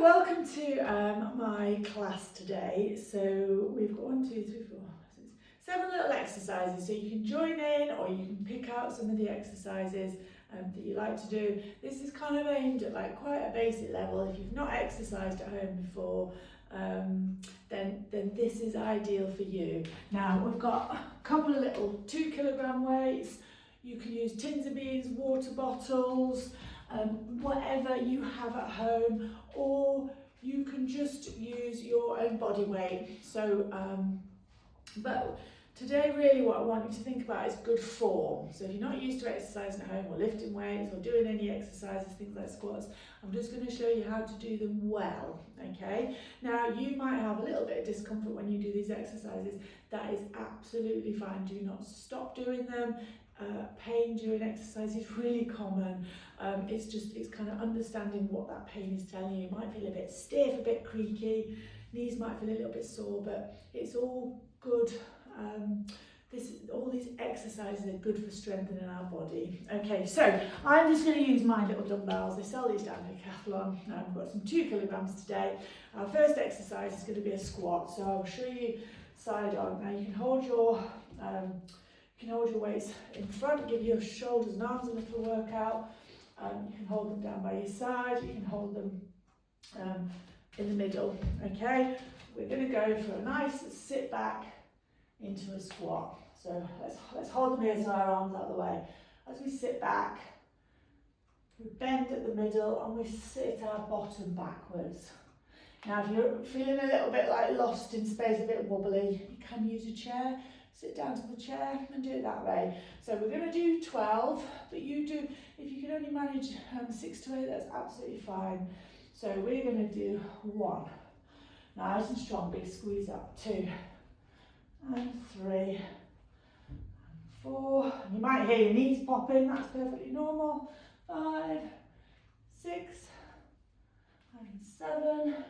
welcome to my class today. So we've got 1, 2, 3, 4, 5, 6, 7 little exercises. So you can join in or you can pick out some of the exercises that you like to do. This is kind of aimed at like quite a basic level. If you've not exercised at home before, then this is ideal for you. Now we've got a couple of little 2 kilogram weights. You can use tins of beans, water bottles, whatever you have at home, or you can just use your own body weight. So, but today really what I want you to think about is good form. So if you're not used to exercising at home or lifting weights or doing any exercises, things like squats, I'm just going to show you how to do them well, okay? Now you might have a little bit of discomfort when you do these exercises. That is absolutely fine. Do not stop doing them. Pain during exercise is really common. It's kind of understanding what that pain is telling you. You might feel a bit stiff, a bit creaky, knees might feel a little bit sore, but it's all good. All these exercises are good for strengthening our body. Okay, so I'm just going to use my little dumbbells. They sell these down at Decathlon. I've got some 2 kilograms today. Our first exercise is going to be a squat. So I'll show you side on. Now you can hold your weights in front, give your shoulders and arms a little workout. You can hold them down by your side, you can hold them in the middle, okay? We're going to go for a nice sit back into a squat. So let's hold them here so our arms out of the way. As we sit back, we bend at the middle and we sit our bottom backwards. Now if you're feeling a little bit like lost in space, a bit wobbly, you can use a chair. Sit down to the chair and do it that way. So we're going to do 12, but you do, if you can only manage 6 to 8, that's absolutely fine. So we're going to do 1. Nice and strong, big squeeze up. 2 and 3 and 4. And you might hear your knees popping, that's perfectly normal. 5, 6 and 7.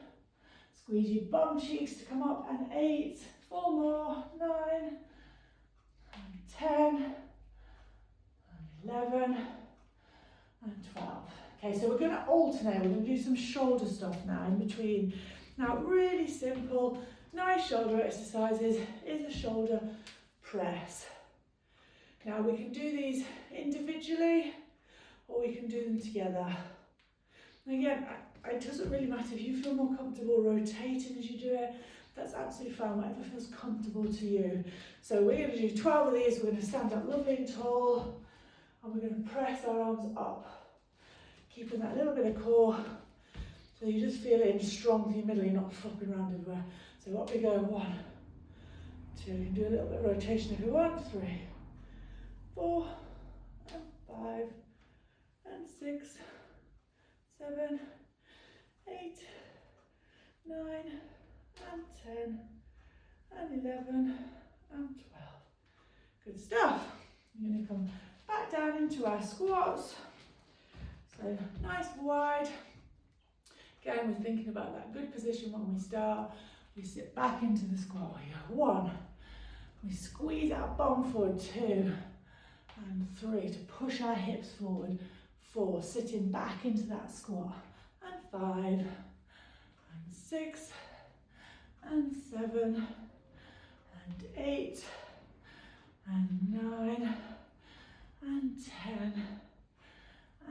Squeeze your bum cheeks to come up, and 8. 4 more. 9. 10, and 11, and 12. Okay, so we're going to alternate. We're going to do some shoulder stuff now in between. Now, really simple, nice shoulder exercises is a shoulder press. Now, we can do these individually or we can do them together. And again, it doesn't really matter if you feel more comfortable rotating as you do it. That's absolutely fine, whatever feels comfortable to you. So we're going to do 12 of these. We're going to stand up lovely and tall, and we're going to press our arms up, keeping that little bit of core, so you're just feeling strong through your middle, you're not flopping around everywhere. So up we go, 1, 2, you can do a little bit of rotation if you want, 3, 4, and 5, and 6, 7, 8, 9, and 10, and 11, and 12. Good stuff. We're going to come back down into our squats. So nice and wide. Again, we're thinking about that good position when we start. We sit back into the squat. We go 1. We squeeze our bum forward. 2 and 3 to push our hips forward. 4, sitting back into that squat. And 5 and 6 and 7 and 8 and 9 and 10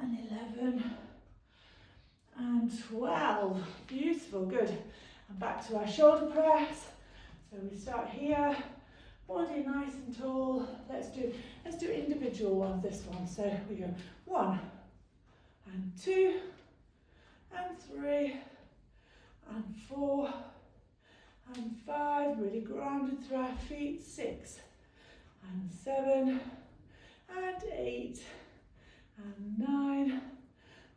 and 11 and 12. Beautiful, good. And back to our shoulder press. So we start here, body nice and tall. Let's do individual ones this one. So we go 1 and 2 and 3 and 4 and 5, really grounded through our feet, 6 and 7 and 8 and 9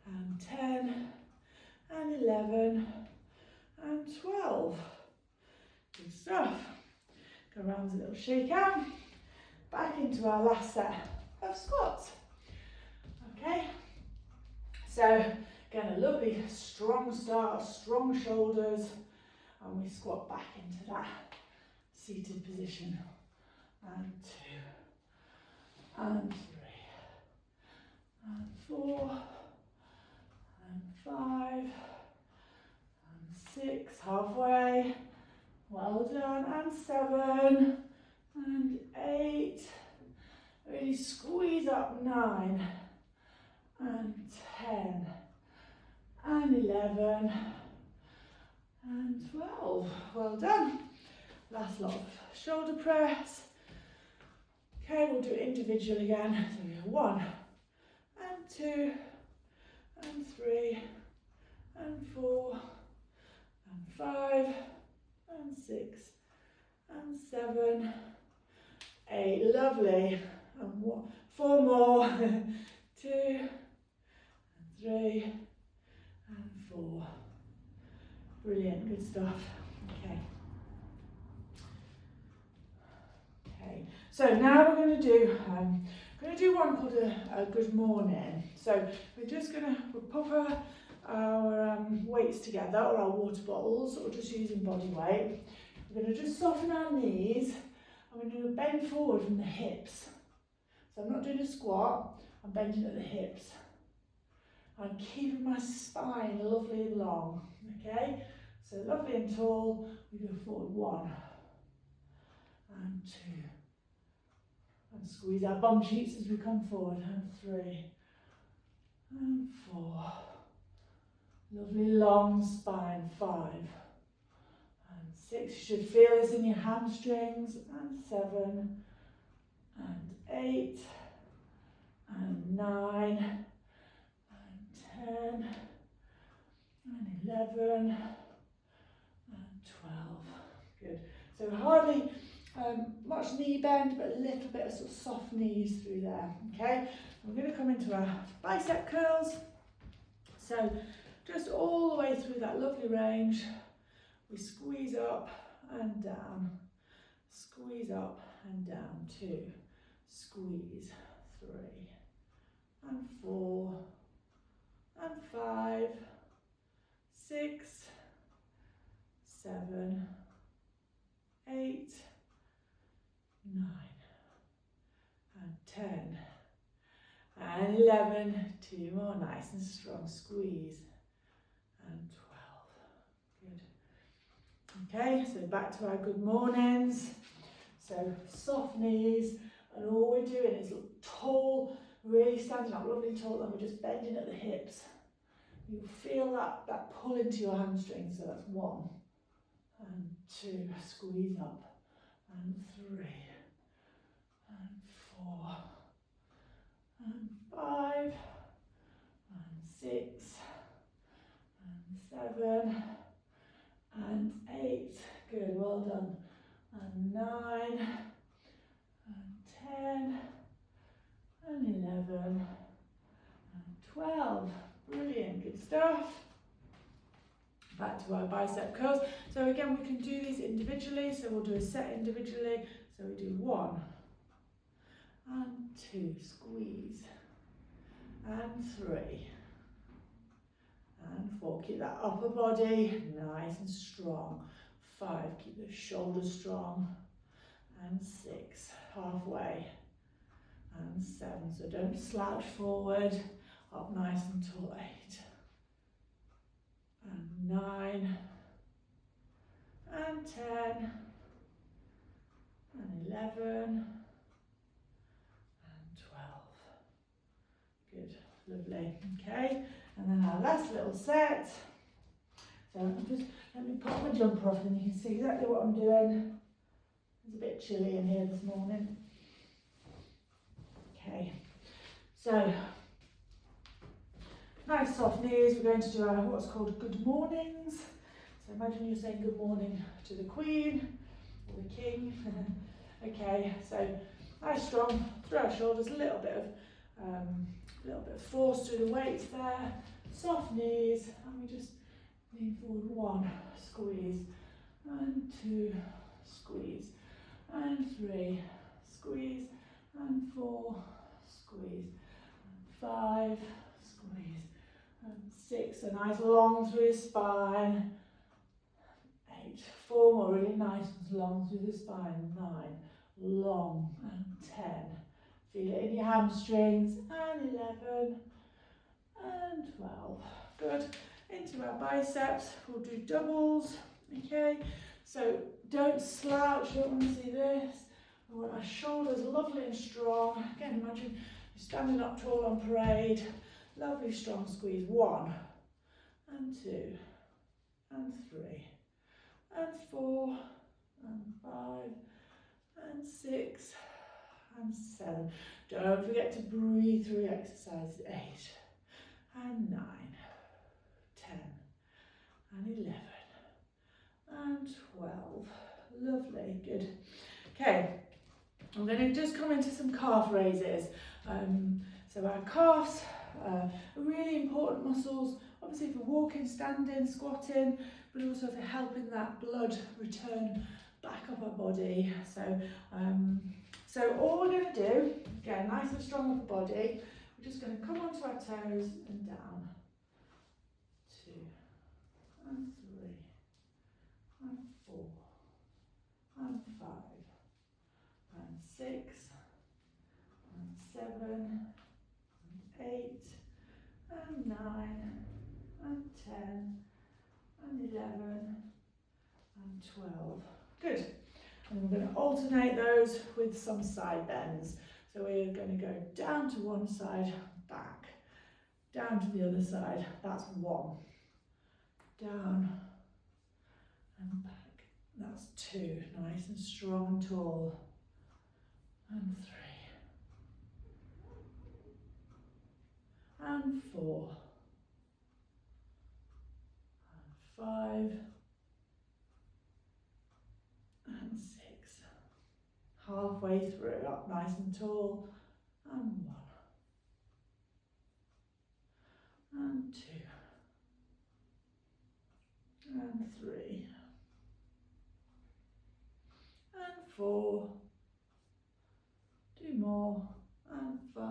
and 10 and 11 and 12. Good stuff. Go around with a little shake out, back into our last set of squats. Okay, so again, a lovely strong start, strong shoulders. And we squat back into that seated position. And 2, and 3, and 4, and 5, halfway. Well done. And 7 and 8. Really squeeze up. 9 and 10 and 11 and 12. Well done. Last lot of shoulder press. Okay, we'll do it individual again. So we have 1 and 2 and 3 and 4 and 5 and 6 and 7, 8. Lovely. And 4 more. 2 and 3 and 4. Brilliant. Good stuff. Okay. Okay. So now we're going to do one called a good morning. So we're just going to pop our weights together, or our water bottles, or just using body weight. We're going to just soften our knees, and we're going to bend forward from the hips. So I'm not doing a squat, I'm bending at the hips. I'm keeping my spine lovely and long, okay? So lovely and tall, we go forward 1 and 2. And squeeze our bum cheeks as we come forward, and 3 and 4. Lovely long spine, 5 and 6. You should feel this in your hamstrings, and 7 and 8 and 9 and 10 and 11 and 12. Good. So hardly much knee bend, but a little bit of sort of soft knees through there. Okay. We're going to come into our bicep curls. So just all the way through that lovely range, we squeeze up and down, squeeze up and down. 2, squeeze. 3 and 4 and 5, 6, 7, 8, 9 and 10 and 11. 2 more, nice and strong. Squeeze. And 12. Good. Okay, so back to our good mornings. So soft knees, and all we're doing is look tall, really standing up, lovely tall, and we're just bending at the hips. You'll feel that pull into your hamstrings. So that's 1 and 2, squeeze up, and 3 and 4 and 5 and 6 and 7 and 8. Good, well done. And 9 and 10 and 11 and 12. Brilliant, good stuff. Back to our bicep curls. So again, we can do these individually. So we'll do a set individually. So we do 1 and 2, squeeze, and 3 and 4. Keep that upper body nice and strong. 5, keep the shoulders strong. And 6, halfway. And 7, so don't slouch forward. Up nice and tall. 8 and 9 and 10 and 11 and 12. Good, lovely. Okay, and then our last little set. So just let me pop my jumper off and you can see exactly what I'm doing. It's a bit chilly in here this morning. Okay, so nice soft knees. We're going to do our what's called good mornings. So imagine you're saying good morning to the Queen or the King. Okay, so nice strong through our shoulders, a little bit of force through the weights there. Soft knees, and we just lean forward. 1, squeeze, and 2, squeeze, and 3, squeeze, and 4, squeeze, and 5, squeeze, and 6, a nice long through your spine. 8, 4 more really nice ones long through the spine. 9, long, and 10. Feel it in your hamstrings. And 11 and 12. Good. Into our biceps, we'll do doubles. Okay, so don't slouch, don't want to see this. I want our shoulders lovely and strong. Again, imagine you're standing up tall on parade. Lovely strong squeeze. 1 and 2 and 3 and 4 and 5 and 6 and 7. Don't forget to breathe through your exercises. 8 and 9, 10 and 11 and 12. Lovely, good. Okay, I'm going to just come into some calf raises. So our calves are really important muscles, obviously for walking, standing, squatting, but also for helping that blood return back up our body. So all we're going to do, again, nice and strong upper body, we're just going to come onto our toes and down. 2 and 3 and 4 and 5 and 6 and 7 and 8 and 9 and 10 and 11 and 12. Good. And we're going to alternate those with some side bends. So we're going to go down to one side, back, down to the other side. That's 1. Down and back. That's 2. Nice and strong and tall. And 3. And 4. And 5. And 6. Halfway through, up nice and tall. And 1. And 2. And 3. And 4. 2 more. And 5.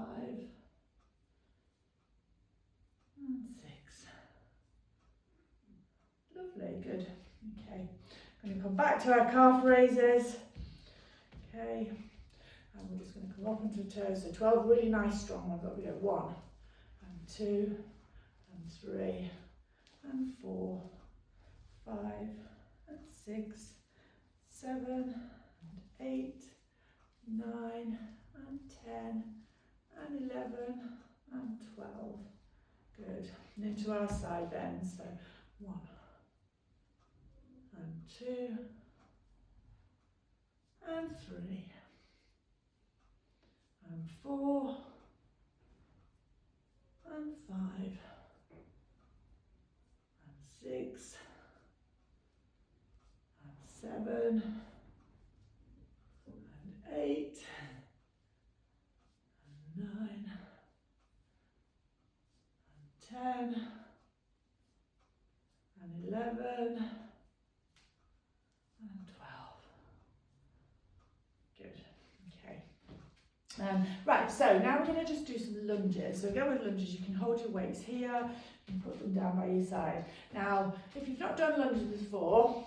And 6. Lovely, good. Okay, I'm going to come back to our calf raises. Okay, and we're just going to come up onto the toes. So 12 really nice strong ones. Up we go. 1 and 2 and 3 and 4, 5 and 6, 7 and 8, 9 and 10 and 11 and 12. Good. And into our side bends. So 1 and 2 and 3 and 4 and 5 and 6 and 7 and 8 and 9 and 10 and 11 and 12. Good. Okay. Right, so now we're going to just do some lunges. So go with lunges, you can hold your weights here and put them down by your side. Now, if you've not done lunges before,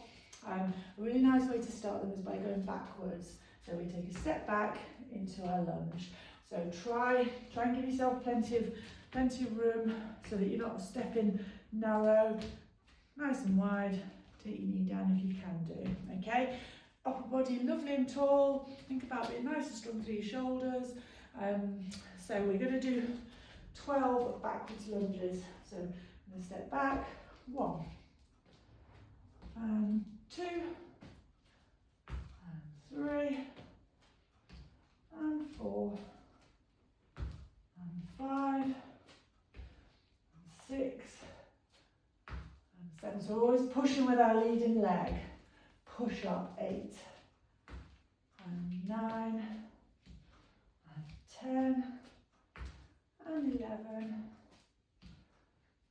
a really nice way to start them is by going backwards. So we take a step back into our lunge. So try and give yourself plenty of room so that you're not stepping narrow, nice and wide. Take your knee down if you can do, okay? Upper body lovely and tall. Think about being nice and strong through your shoulders. So we're going to do 12 backwards lunges. So I'm going to step back, 1 and 2 and 3 and 4 and 5 and 6 and 7. So we're always pushing with our leading leg. Push up, 8 and 9 and 10 and 11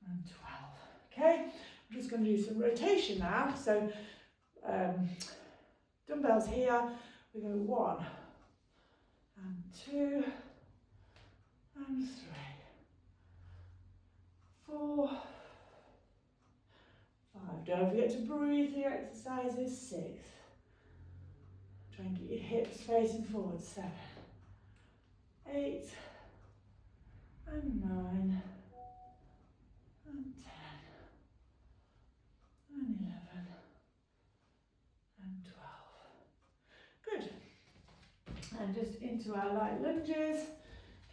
and 12. Okay, I'm just going to do some rotation now. So dumbbells here, we go 1 and 2 and 3, 4, 5. Don't forget to breathe through your exercises. 6. Try and get your hips facing forward. 7, 8 and 9 and 10 and 11 And just into our light lunges.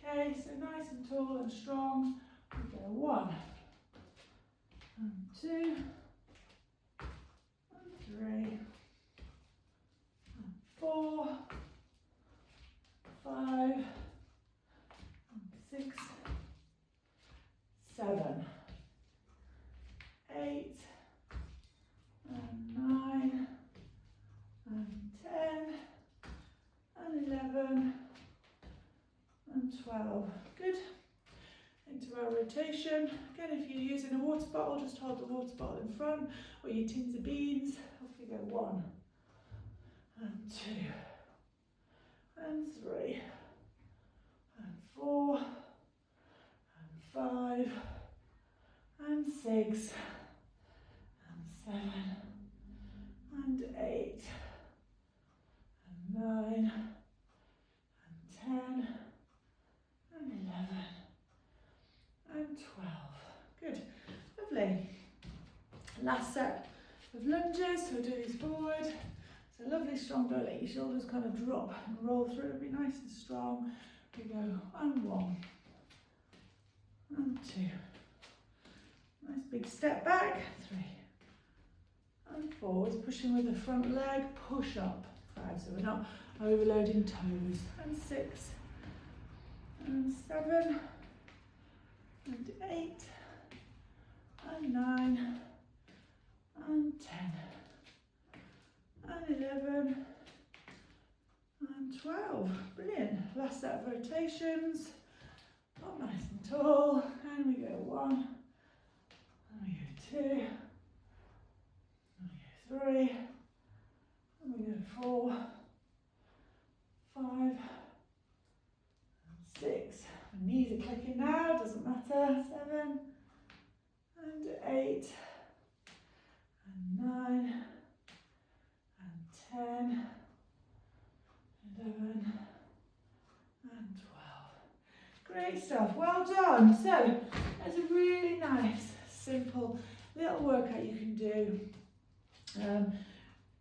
Okay, so nice and tall and strong. We go 1 and 2 and 3 and 4, 5 and 6, 7, 8 and 9 and 10 and 11 and 12. Good. Into our rotation. Again, if you're using a water bottle, just hold the water bottle in front, or your tins of beans. Off we go 1 and 2 and 3 and 4 and 5 and 6 and 7 and 8 and 9 and 10 and 11 and 12. Good. Lovely. Last set of lunges. So do these forward. So lovely strong. Don't let your shoulders kind of drop and roll through. Be nice and strong. We go and 1 and 2. Nice big step back. 3 and forwards. Pushing with the front leg. Push up. 5. So we're not overloading toes. And 6 and 7 and 8 and 9 and 10 and 11 and 12. Brilliant. Last set of rotations. Up nice and tall. And we go 1 and we go 2 and we go 3 and we go 4, 5 and 6. My knees are clicking now, doesn't matter. 7 and 8 and 9 and 10, 11 and 12. Great stuff, well done. So that's a really nice, simple little workout you can do.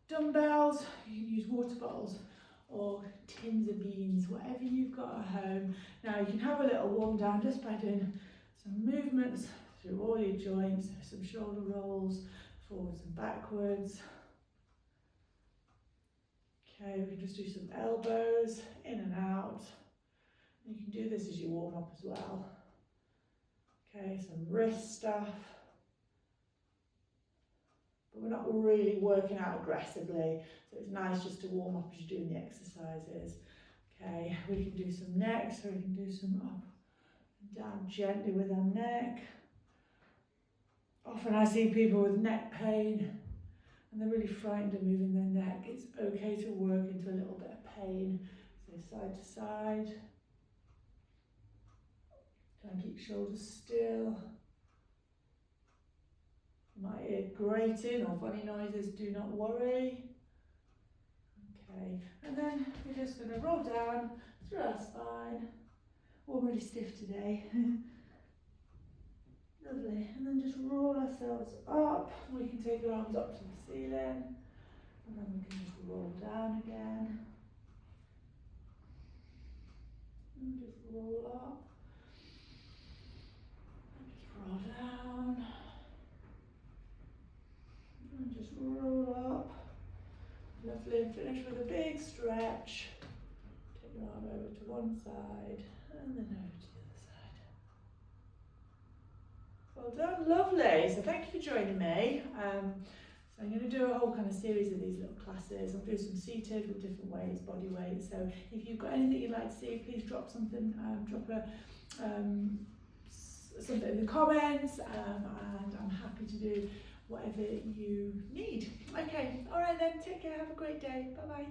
Dumbbells, you can use water bottles or tins of beans, whatever you've got at home. Now you can have a little warm down just by doing some movements through all your joints, some shoulder rolls, forwards and backwards. Okay, we can just do some elbows in and out. You can do this as you warm up as well. Okay, some wrist stuff. But we're not really working out aggressively, so it's nice just to warm up as you're doing the exercises. Okay, we can do some neck, so we can do some up and down gently with our neck. Often I see people with neck pain and they're really frightened of moving their neck. It's okay to work into a little bit of pain. So side to side. Try and keep shoulders still. You might hear grating or funny noises, do not worry. Okay, and then we're just going to roll down through our spine. Already stiff today. Lovely, and then just roll ourselves up. We can take our arms up to the ceiling, and then we can just roll down again. And just roll up. And just roll down. And just roll up. Lovely, and finish with a big stretch. Take your arm over to one side, and then over to the other side. Well done, lovely. So thank you for joining me. So I'm going to do a whole kind of series of these little classes. I'll do some seated with different weights, body weight. So if you've got anything you'd like to see, please drop something, something in the comments, and I'm happy to do whatever you need. Okay, all right then, take care, have a great day, bye bye.